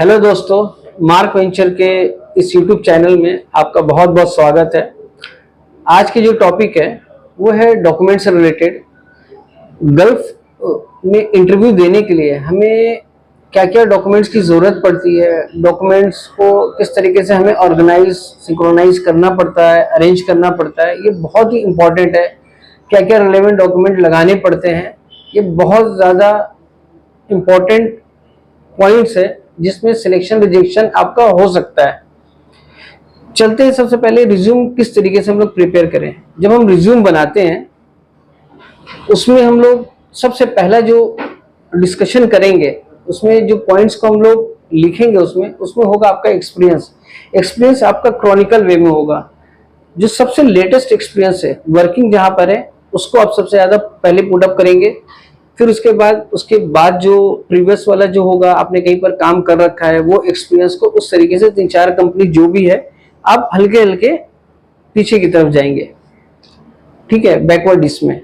Hello दोस्तों, mark venture के इस यूट्यूब चैनल में आपका बहुत बहुत स्वागत है। आज की जो टॉपिक है वो है डॉक्यूमेंट से रिलेटेड। गल्फ में इंटरव्यू देने के लिए हमें क्या क्या डॉक्यूमेंट्स की ज़रूरत पड़ती है, डॉक्यूमेंट्स को किस तरीके से हमें ऑर्गेनाइज सिंक्रोनाइज करना पड़ता है, अरेंज करना पड़ता है, ये बहुत ही इम्पॉर्टेंट है। क्या क्या रिलेवेंट डॉक्यूमेंट लगाने पड़ते हैं, ये बहुत ज़्यादा इम्पॉर्टेंट पॉइंट्स है जिसमें सिलेक्शन रिजेक्शन आपका हो सकता है। चलते हैं, सबसे पहले रिज्यूम किस तरीके से हम लोग प्रिपेयर करें। जब हम रिज्यूम बनाते हैं उसमें हम लोग सबसे पहला जो डिस्कशन करेंगे, उसमें जो पॉइंट्स को हम लोग लिखेंगे उसमें होगा आपका एक्सपीरियंस आपका क्रॉनिकल वे में होगा। जो सबसे लेटेस्ट एक्सपीरियंस है वर्किंग जहां पर है उसको आप सबसे ज्यादा पहले पुट अप करेंगे। फिर उसके बाद जो प्रीवियस वाला जो होगा, आपने कहीं पर काम कर रखा है, वो एक्सपीरियंस को उस तरीके से 3-4 कंपनी जो भी है आप हल्के हल्के पीछे की तरफ जाएंगे, ठीक है, बैकवर्ड इसमें।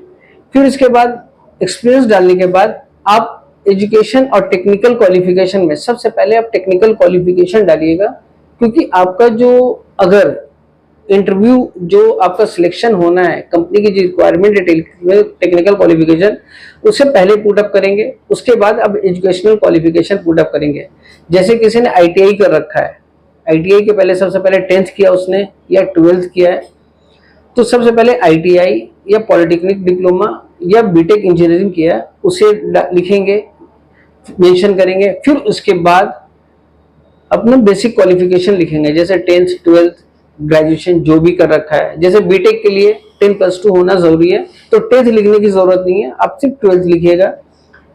फिर इसके बाद एक्सपीरियंस डालने के बाद आप एजुकेशन और टेक्निकल क्वालिफिकेशन में सबसे पहले आप टेक्निकल क्वालिफिकेशन डालिएगा, क्योंकि आपका जो अगर इंटरव्यू जो आपका सिलेक्शन होना है, कंपनी की जो रिक्वायरमेंट है टेक्निकल क्वालिफिकेशन, उससे पहले पुट अप करेंगे। उसके बाद अब एजुकेशनल क्वालिफिकेशन पुट अप करेंगे। जैसे किसी ने आईटीआई कर रखा है, आईटीआई के पहले सबसे पहले 10th किया उसने या 12th किया है, तो सबसे पहले आईटीआई या पॉलिटेक्निक डिप्लोमा या बीटेक इंजीनियरिंग किया है उसे लिखेंगे, मेंशन करेंगे। फिर उसके बाद अपना बेसिक क्वालिफिकेशन लिखेंगे, जैसे 10th 12th ग्रेजुएशन जो भी कर रखा है। जैसे बीटेक के लिए 10+2 होना जरूरी है, तो 10th लिखने की जरूरत नहीं है, आप सिर्फ 12th लिखिएगा।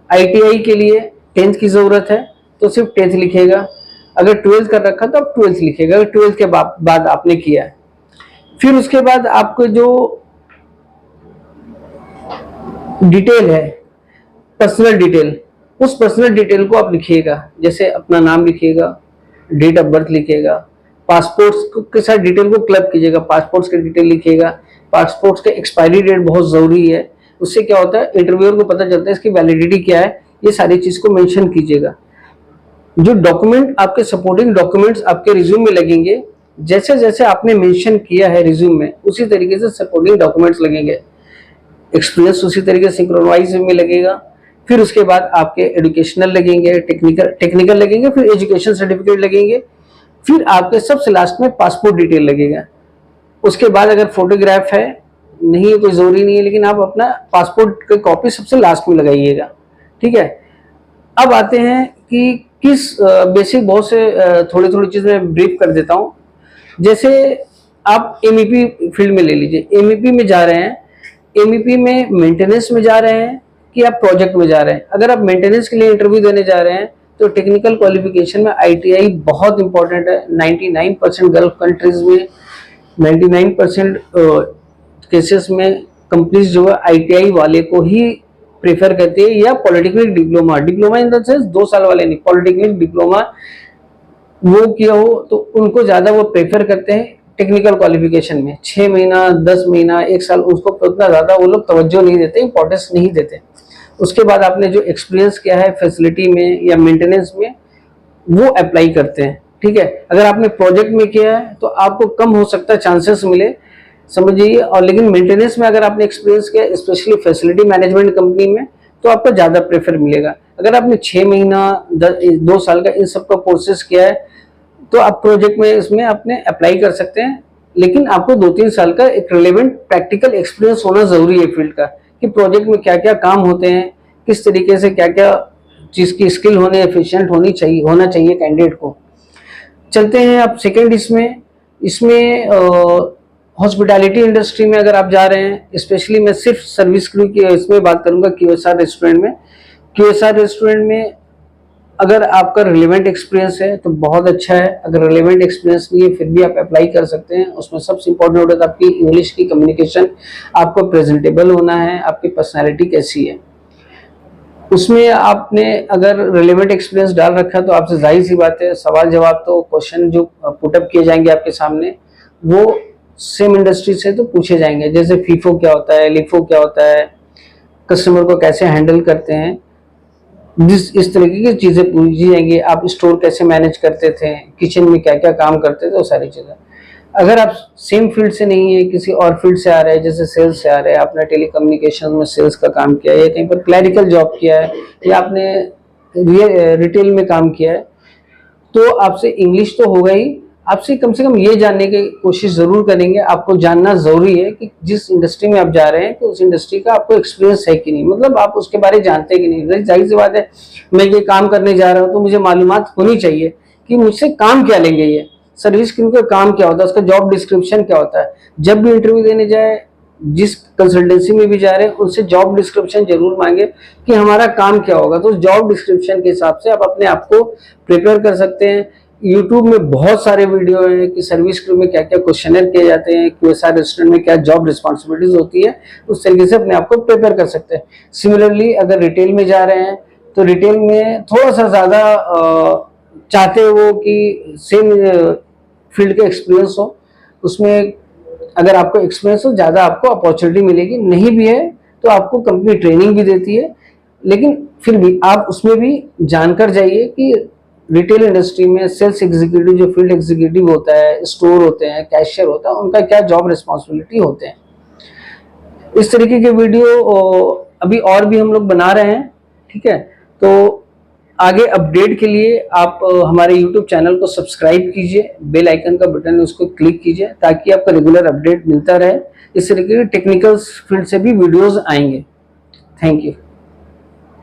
आईटीआई के लिए 10th की जरूरत है तो सिर्फ 10th लिखिएगा। अगर 12th कर रखा तो आप 12th लिखिएगा, अगर 12th के बाद आपने किया है। फिर उसके बाद आपको जो डिटेल है, पर्सनल डिटेल, उस पर्सनल डिटेल को आप लिखिएगा। जैसे अपना नाम लिखिएगा, डेट ऑफ बर्थ लिखिएगा, पासपोर्ट्स के साथ डिटेल को क्लब कीजिएगा, पासपोर्ट्स के डिटेल लिखिएगा। पासपोर्ट्स का एक्सपायरी डेट बहुत जरूरी है, उससे क्या होता है इंटरव्यूअर को पता चलता है इसकी वैलिडिटी क्या है, ये सारी चीज को मेंशन कीजिएगा। जो डॉक्यूमेंट आपके सपोर्टिंग डॉक्यूमेंट्स आपके रिज्यूम में लगेंगे, जैसे जैसे आपने मेंशन किया है रिज्यूम में, उसी तरीके से सपोर्टिंग डॉक्यूमेंट्स लगेंगे। एक्सपीरियंस उसी तरीके से सिंक्रोनाइज में लगेगा। फिर उसके बाद आपके एजुकेशनल लगेंगे, टेक्निकल लगेंगे, फिर एजुकेशन सर्टिफिकेट लगेंगे। फिर आपके सबसे लास्ट में पासपोर्ट डिटेल लगेगा। उसके बाद अगर फोटोग्राफ है, नहीं है कोई जरूरी नहीं है, लेकिन आप अपना पासपोर्ट की कॉपी सबसे लास्ट में लगाइएगा, ठीक है। अब आते हैं कि किस बेसिक बहुत से थोड़ी थोड़ी चीजें ब्रीफ कर देता हूँ। जैसे आप एमईपी फील्ड में ले लीजिए, एमईपी में जा रहे हैं, एमईपी में मेंटेनेंस में जा रहे हैं कि आप प्रोजेक्ट में जा रहे हैं। अगर आप मेंटेनेंस के लिए इंटरव्यू देने जा रहे हैं तो टेक्निकल क्वालिफिकेशन में आईटीआई बहुत इंपॉर्टेंट है। 99% गल्फ कंट्रीज में 99% केसेस में कंपनीज जो है आईटीआई वाले को ही प्रेफर करती है, या polytechnic diploma in the sense 2 साल वाले नहीं, पॉलिटेक्निक डिप्लोमा वो किया हो तो उनको ज्यादा वो प्रेफर करते हैं। टेक्निकल क्वालिफिकेशन में 6 महीना 10 महीना 1 साल उसको उतना ज्यादा वो लोग तवज्जो नहीं देते, इंपॉर्टेंस नहीं देते। उसके बाद आपने जो एक्सपीरियंस किया है फैसिलिटी में या मेंटेनेंस में, वो अप्लाई करते हैं, ठीक है। अगर आपने प्रोजेक्ट में किया है तो आपको कम हो सकता है चांसेस मिले, समझिए। और लेकिन मेंटेनेंस में अगर आपने एक्सपीरियंस किया, स्पेशली फैसिलिटी मैनेजमेंट कंपनी में, तो आपको ज्यादा प्रेफर मिलेगा। अगर आपने 6 महीना 2 साल का इन सब का कोर्सेज किया है तो आप प्रोजेक्ट में इसमें अपने अप्लाई कर सकते हैं, लेकिन आपको 2-3 साल का एक रिलेवेंट प्रैक्टिकल एक्सपीरियंस होना जरूरी है फील्ड का, कि प्रोजेक्ट में क्या क्या काम होते हैं, किस तरीके से क्या क्या चीज की स्किल होने एफिशिएंट होना चाहिए कैंडिडेट को। चलते हैं अब सेकंड इसमें हॉस्पिटैलिटी इंडस्ट्री में अगर आप जा रहे हैं, स्पेशली मैं सिर्फ सर्विस क्रू की इसमें बात करूंगा, क्यूएसआर रेस्टोरेंट में। क्यूएसआर रेस्टोरेंट में अगर आपका रिलेवेंट एक्सपीरियंस है तो बहुत अच्छा है, अगर रिलेवेंट एक्सपीरियंस नहीं है फिर भी आप अप्लाई कर सकते हैं। उसमें सबसे इंपॉर्टेंट होता है आपकी इंग्लिश की कम्युनिकेशन, आपको प्रेजेंटेबल होना है, आपकी पर्सनैलिटी कैसी है। उसमें आपने अगर रिलेवेंट एक्सपीरियंस डाल रखा तो आपसे जाहिर सी बात है सवाल जवाब तो क्वेश्चन जो पुटअप किए जाएंगे आपके सामने वो सेम इंडस्ट्री से तो पूछे जाएंगे। जैसे फीफो क्या होता है, लिफो क्या होता है, कस्टमर को कैसे हैंडल करते हैं, इस तरीके की चीजें पूछी जाएंगी। आप स्टोर कैसे मैनेज करते थे, किचन में क्या क्या काम करते थे, वो सारी चीजें। अगर आप सेम फील्ड से नहीं है, किसी और फील्ड से आ रहे हैं, जैसे सेल्स से आ रहे हैं, आपने टेलीकम्युनिकेशन में सेल्स का काम किया है, या कहीं पर क्लरिकल जॉब किया है, या आपने रिटेल में काम किया है, तो आपसे इंग्लिश तो होगा ही, आपसे कम से कम ये जानने की कोशिश जरूर करेंगे। आपको जानना जरूरी है कि जिस इंडस्ट्री में आप जा रहे हैं, तो उस इंडस्ट्री का आपको एक्सपीरियंस है कि नहीं, मतलब आप उसके बारे में जानते हैं कि नहीं। जाहिर सी बात है, मैं ये काम करने जा रहा हूँ तो मुझे मालूमात होनी चाहिए कि मुझसे काम क्या लेंगे, ये सर्विस क्रू का काम क्या होता है, उसका जॉब डिस्क्रिप्शन क्या होता है। जब भी इंटरव्यू देने जाए, जिस कंसल्टेंसी में भी जा रहे हैं, उनसे जॉब डिस्क्रिप्शन जरूर मांगे कि हमारा काम क्या होगा। तो उस जॉब डिस्क्रिप्शन के हिसाब से आप अपने आप को प्रिपेयर कर सकते हैं। यूट्यूब में बहुत सारे वीडियो हैं कि सर्विस क्रू में क्या क्या क्वेश्चनर किए जाते हैं, QSR रेस्टोरेंट में क्या जॉब रिस्पॉन्सिबिलिटीज होती है, उस तरीके से अपने आप को प्रिपेयर कर सकते हैं। सिमिलरली अगर रिटेल में जा रहे हैं, तो रिटेल में थोड़ा सा ज्यादा चाहते हैं वो कि सेम फील्ड का एक्सपीरियंस हो। उसमें अगर आपको एक्सपीरियंस हो, ज़्यादा आपको अपॉर्चुनिटी मिलेगी। नहीं भी है तो आपको कंपनी ट्रेनिंग भी देती है, लेकिन फिर भी आप उसमें भी जानकर जाइए कि रिटेल इंडस्ट्री में सेल्स एग्जीक्यूटिव, जो फील्ड एग्जीक्यूटिव होता है, स्टोर होते हैं, कैशियर होता है, उनका क्या जॉब रिस्पॉन्सिबिलिटी होते हैं। इस तरीके के वीडियो अभी और भी हम लोग बना रहे हैं, ठीक है। तो आगे अपडेट के लिए आप हमारे YouTube चैनल को सब्सक्राइब कीजिए, बेल आइकन का बटन है उसको क्लिक कीजिए, ताकि आपका रेगुलर अपडेट मिलता रहे। इस तरीके के टेक्निकल फील्ड से भी वीडियोस आएंगे। Thank you.